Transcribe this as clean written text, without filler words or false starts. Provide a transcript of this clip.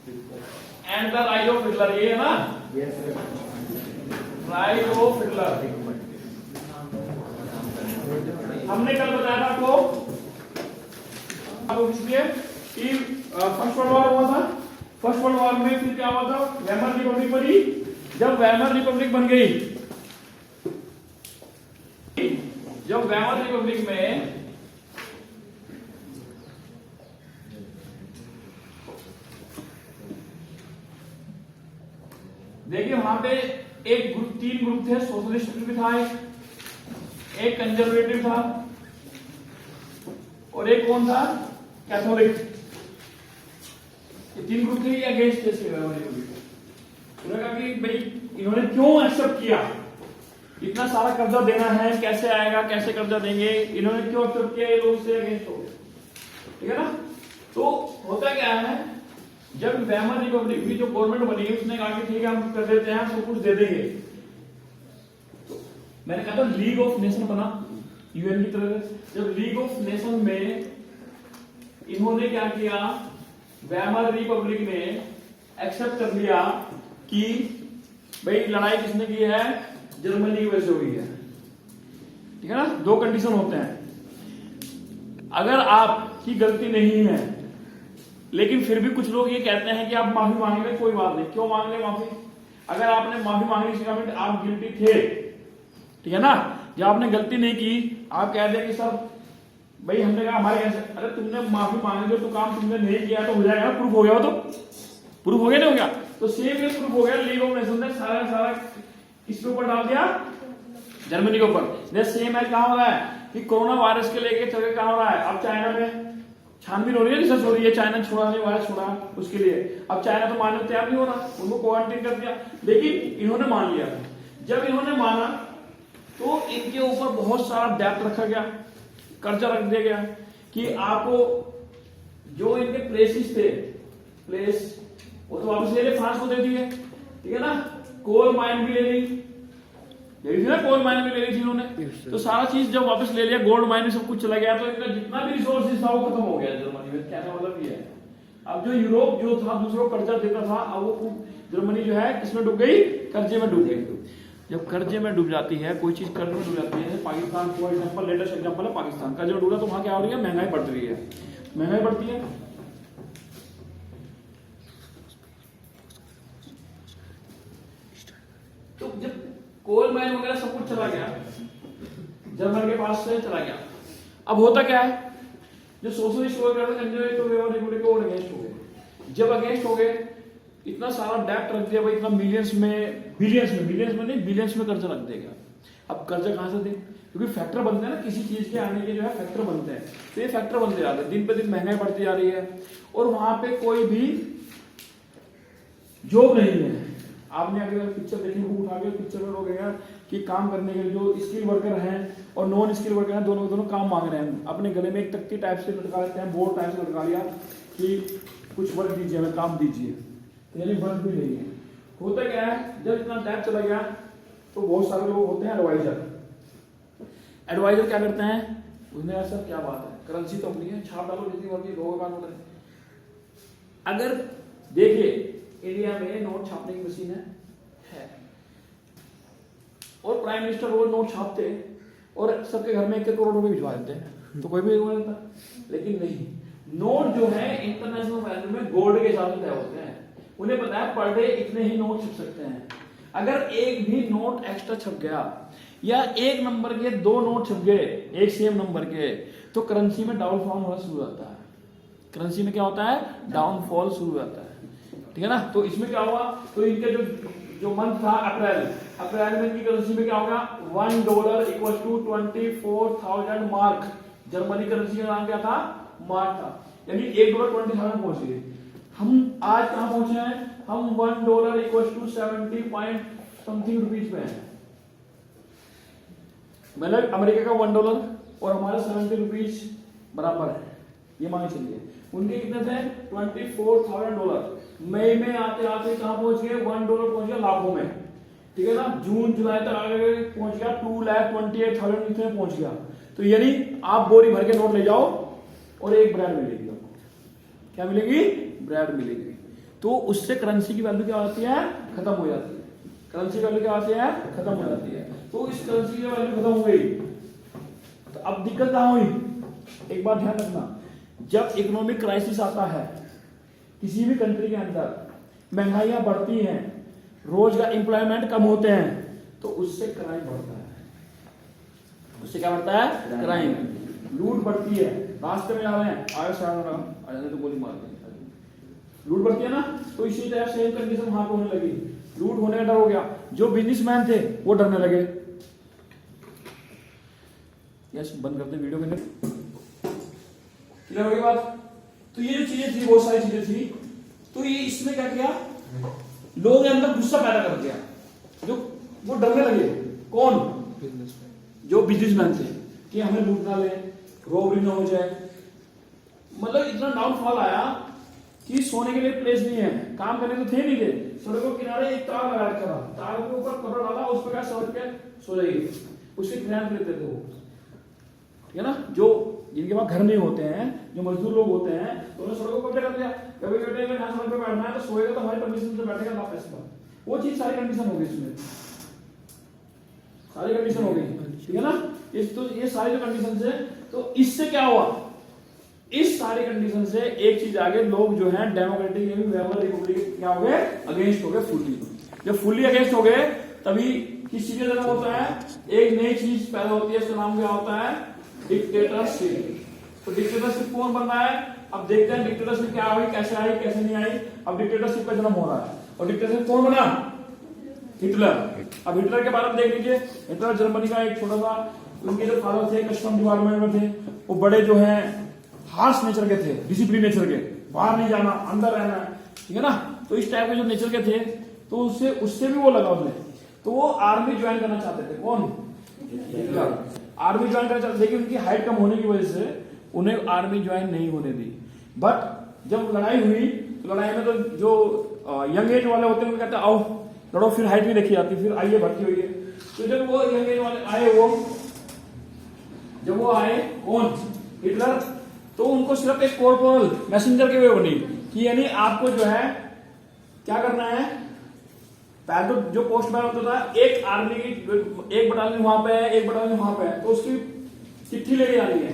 And the rise of Hitler, ये है ना, राइज ऑफ हिटलर। हमने कल बताया था आपको इसलिए कि फर्स्ट वर्ल्ड वॉर हुआ था। फर्स्ट वर्ल्ड वॉर में फिर क्या हुआ था, वेमर रिपब्लिक बनी। जब वेमर रिपब्लिक बन गई, जब वेमर रिपब्लिक में देखिए वहां पे एक ग्रुप, 3 ग्रुप थे, सोशलिस्ट भी था, एक कंजर्वेटिव था और एक कौन था, कैथोलिक। ये 3 ग्रुप थे, ये अगेंस्ट थे उन्होंने कहा कि भाई इन्होंने क्यों एक्सेप्ट किया, इतना सारा कर्जा देना है, कैसे आएगा, कैसे कर्जा देंगे, इन्होंने क्यों एक्सेप्ट किया, ये लोग इससे अगेंस्ट हो गए, ठीक है ना। तो होता क्या है, जब वेमर रिपब्लिक की जो गवर्नमेंट बनी उसने कहा कि ठीक है हम कर देते हैं, सब कुछ दे देंगे। तो मैंने कहा था लीग ऑफ नेशन बना यूएन की तरह से। जब लीग ऑफ नेशन में इन्होंने क्या किया, वेमर रिपब्लिक ने एक्सेप्ट कर लिया कि भाई लड़ाई किसने की है, जर्मनी की वजह से हुई है, ठीक है ना। 2 कंडीशन होते हैं, अगर आपकी गलती नहीं है, लेकिन फिर भी कुछ लोग ये कहते हैं कि आप माफी मांग ले, कोई बात नहीं, क्यों मांग ले माफी, अगर आपने माफी मांगनी इसका मतलब आप गिल्टी थे, ठीक है ना। जब आपने गलती नहीं की, आप कह दे कि सर भाई हमने कहा हमारे कैसे, अरे तुमने माफी मांगी तो काम तुमने नहीं किया तो हो जाएगा, प्रूफ हो गया, तो प्रूफ हो गया, नहीं हो गया, तो सेम ये प्रूफ हो गया। लीग ऑफ नेशन ने सारा सारा किसके ऊपर डाल दिया, जर्मनी के ऊपर। सेम है कहां हो रहा है कि कोरोना वायरस के लेके चल कहां हो रहा है, अब चाइना में छानबीन हो रही है, रिसर्च हो रही है, चाइना छोड़ा नहीं, वायरस छोड़ा उसके लिए। अब चाइना तो मानने तैयार नहीं हो रहा, उनको क्वारंटीन कर दिया, लेकिन इन्होंने मान लिया। जब इन्होंने माना तो इनके ऊपर बहुत सारा डेब्ट रखा गया, कर्जा रख दिया गया कि आपको जो इनके प्लेसेस थे, प्लेस वो तो वापस ले ले, फ्रांस को दे दिए, ठीक है ना। कोल माइन भी ले ली थी ना, कोल माइन भी ले ली थी इन्होंने, तो सारा चीज जब वापस ले लिया, गोल्ड माइन में सब कुछ चला गया, तो इनका जितना भी रिसोर्सेज था वो खत्म हो गया जर्मनी में। कहने मतलब ये है, अब जो यूरोप जो था दूसरों को कर्जा देता था, अब वो जर्मनी जो है किसमें डूब गई, कर्जे में डूब गई। जब कर्जे में डूब जाती है कोई चीज, कर्जे में डूब जाती है, Pakistan for example, latest example है पाकिस्तान, कर्जे में डूबा तो वहां क्या हो रही है, महंगाई बढ़ रही है, महंगाई बढ़ती है। तो जब कोल माइन वगैरह सब कुछ चला गया, जर्मन के पास से चला गया, अब होता क्या है, जो सोशलिस्ट वगैरह रिपब्लिक को अगेंस्ट हो गए। जब अगेंस्ट हो गए, इतना सारा डेब्ट रख दिया भाई, इतना मिलियंस में, बिलियंस में नहीं, बिलियंस में कर्जा रख देगा। अब कर्जा कहां से दे, क्योंकि फैक्टर बनते हैं ना, किसी चीज के आने के जो है फैक्टर बनते हैं, तो ये फैक्टर बनते जा रहे हैं, दिन पे दिन महंगाई बढ़ती जा रही है, और वहां पे कोई भी जॉब नहीं है। आपने अगर पिक्चर देखी, बुक उठा के पिक्चर में लोग कि काम करने के लिए जो स्किल वर्कर हैं और नॉन स्किल वर्कर हैं, दोनों काम मांग रहे हैं, अपने गले में एक तख्ती टाइप से लटका लेते हैं, बोर्ड टाइप से लटका लिया कि कुछ वर्क दीजिए, हमें काम दीजिए, यानी वर्क भी नहीं है। होता क्या है, जब इतना टाइप चला गया तो बहुत सारे लोग होते हैं एडवाइजर। एडवाइजर क्या करते हैं, उसने ऐसा क्या बात है, करेंसी तो अपनी है, छाप डालो जितनी मर्जी, लोगों के पास होता है। अगर देखिए इंडिया में नोट छापने की मशीन है और प्राइम मिनिस्टर रोज नोट छापते और सबके घर में 1 करोड़ रुपए भिजवा देते हैं, तो कोई भी नहीं रहता। लेकिन नहीं, नोट जो है इंटरनेशनल वैल्यू में गोल्ड के हिसाब से तय होते हैं, उन्हें पता है पर डे इतने ही नोट छप सकते हैं। अगर एक भी नोट एक्स्ट्रा छप गया या एक नंबर के 2 नोट छप गए एक सेम नंबर के, तो करेंसी में डाउनफॉल होना शुरू होता है। करेंसी में क्या होता है, डाउनफॉल शुरू होता है, ठीक है ना। तो इसमें क्या हुआ, तो इनके जो मंथ था अप्रैल में इनकी करेंसी में क्या होगा, $1 equal to 24,000 mark. Germany currency का नाम क्या था, मार्क था, यानी $1 20,000 पहुंच गए। हम आज कहां पहुंचे हैं, हम $1 equal to 70 point something rupees में है। मतलब अमेरिका का $1 और हमारा 70 रुपीज बराबर है, ये मान चलिए। उनके कितने थे, $24,000। मई में आते आते कहां पहुंच गए, $1 पहुंच गया लाखों में, ठीक है ना। जून जुलाई तक आगे पहुंच गया 2,28,000 इतने पहुंच गया। तो यानी आप बोरी भर के नोट ले जाओ और एक ब्रांड मिलेगी आपको, क्या मिलेगी, ब्रांड मिलेगी। तो उससे करेंसी की वैल्यू क्या होती है, खत्म हो जाती है। करेंसी की वैल्यू क्या होती है, खत्म हो जाती है। तो इस करेंसी की वैल्यू खत्म हो गई तो अब दिक्कत कहां हुई, एक बात ध्यान रखना, जब इकोनॉमिक क्राइसिस आता है किसी भी कंट्री के अंदर, महंगाइयां बढ़ती हैं, रोजगार एम्प्लॉयमेंट कम होते हैं, तो उससे क्राइम बढ़ता है। उससे क्या बढ़ता है, क्राइम, लूट बढ़ती है। रास्ते में जा रहे हैं, आगे से आ जाने तो गोली मार देंगे, लूट बढ़ती है ना। तो इसी तरह सेम कंडीशन वहां पे होने लगी, लूट होने का डर हो गया। जो बिजनेसमैन थे वो डरने लगे। यस, बंद करते वीडियो के अंदर, क्लियर होगी बात। तो ये जो चीजें थी, बहुत सारी चीजें थी, तो ये इसमें क्या किया, लोगों के अंदर गुस्सा पैदा कर दिया, जो वो डरने लगे। कौन, जो बिजनेसमैन थे, कि हमें लूट ना ले, रॉबरी ना हो जाए। मतलब इतना डाउनफॉल आया कि सोने के लिए प्लेस नहीं है, काम करने तो थे नहीं थे, सड़कों के किनारे एक तार लगा रखा था, तार के ऊपर कपड़ा डाला, उस पर क्या सड़क के सो जाइए, उसके किराया लेते थे वो, ठीक है ना। जो जिनके पास घर नहीं होते हैं, जो मजदूर लोग होते हैं, तो उन्हें सड़कों को कब्जा कर लिया। कभी बेटे अगर यहाँ सड़क पे बैठना है तो सोएगा तो हमारी परमिशन से बैठेगा, ना पैसे का। वो चीज सारी कंडीशन हो गई इसमें, सारी कंडीशन हो गई, ठीक है ना। तो ये सारी जो कंडीशन है, तो इससे क्या हुआ, इस सारी कंडीशन से एक चीज आगे, लोग जो है डेमोक्रेटिक रिपब्लिक क्या हो गए, अगेंस्ट हो गए फुल्ली। जब फुल्ली अगेंस्ट हो गए तभी किस चीज का जन्म होता है, एक नई चीज पैदा होती है, उसका नाम क्या होता है, डिक्टेटरशिप। तो डिक्टेटरशिप कौन बन रहा है, अब देखते हैं डिक्टेटरशिप क्या हुई, कैसे आई, कैसे नहीं आई। अब डिक्टेटरशिप का जन्म हो रहा है, और डिक्टेटरशिप कौन बना, हिटलर। अब हिटलर के बारे में देख लीजिए, हिटलर जर्मनी का एक छोटा सा, उनके जो फादर थे कस्टम डिपार्टमेंट में थे, वो बड़े जो है हार्श नेचर के थे, डिसिप्लिन नेचर के, बाहर नहीं जाना, अंदर रहना, ठीक है ना। तो इस टाइप के जो नेचर के थे, तो उससे भी वो लगा उन्हें, तो वो आर्मी ज्वाइन करना चाहते थे। कौन, हिटलर आर्मी ज्वाइन करना चाहते थे, लेकिन उनकी हाइट कम होने की वजह से उन्हें आर्मी ज्वाइन नहीं होने दी। बट जब लड़ाई हुई, तो लड़ाई में तो जो यंग एज वाले होते हैं, वो कहते हैं आओ लड़ो, फिर हाइट भी देखी जाती, फिर आइए भर्ती हुई है। तो जब वो यंग एज वाले आए, जब वो आए कौन, हिटलर, तो उनको सिर्फ एक कॉर्पोरल मैसेंजर के वे बनी, कि यानी आपको जो है क्या करना है, पहले तो जो पोस्टमैन होता था, एक आर्मी की एक बटालियन वहां पे है, एक बटालियन वहां पे है, तो उसकी चिट्ठी लेके जानी है।